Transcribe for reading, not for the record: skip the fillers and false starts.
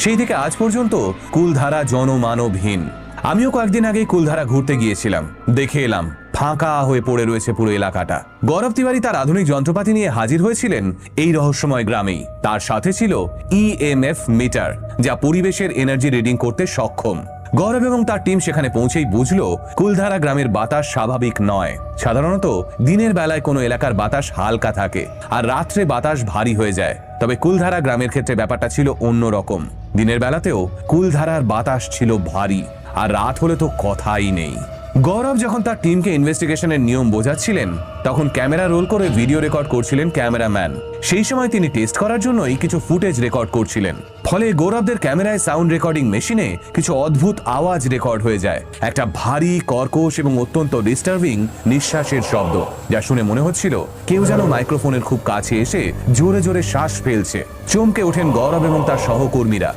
সেই থেকে আজ পর্যন্ত কুলধারা জনমানবহীন। আমিও কয়েকদিন আগে কুলধারা ঘুরতে গিয়েছিলাম, দেখে এলাম ফাঁকা হয়ে পড়ে রয়েছে পুরো এলাকাটা। গৌরব তিওয়ারি তার আধুনিক যন্ত্রপাতি নিয়ে হাজির হয়েছিলেন এই রহস্যময় গ্রামেই। তার সাথে ছিল ইএমএফ মিটার, যা পরিবেশের এনার্জি রিডিং করতে সক্ষম। গৌরব এবং তার টিম সেখানে পৌঁছেই বুঝলো কুলধারা গ্রামের বাতাস স্বাভাবিক নয়। সাধারণত দিনের বেলায় কোনো এলাকার বাতাস হালকা থাকে আর রাত্রে বাতাস ভারী হয়ে যায়, তবে কুলধারা গ্রামের ক্ষেত্রে ব্যাপারটা ছিল অন্যরকম। দিনের বেলাতেও কুলধারার বাতাস ছিল ভারী, আর রাত হলে তো কথাই নেই। গৌরব যখন তার টিমকে ইনভেস্টিগেশনের নিয়ম বোঝাচ্ছিলেন, তখন ক্যামেরা রোল করে ভিডিও রেকর্ড করছিলেন ক্যামেরাম্যান। সেই সময় তিনি টেস্ট করার জন্যই কিছু ফুটেজ রেকর্ড করছিলেন। ফলে গৌরবদের ক্যামেরায় সাউন্ড রেকর্ডিং মেশিনে কিছু অদ্ভুত আওয়াজ রেকর্ড হয়ে যায়। একটা ভারী, কর্কশ এবং অত্যন্ত ডিস্টার্বিং নিঃশ্বাসের শব্দ, যা শুনে মনে হচ্ছিল কেউ যেন মাইক্রোফোনের খুব কাছে এসে জোরে জোরে শ্বাস ফেলছে। চমকে ওঠেন গৌরব এবং তার সহকর্মীরা,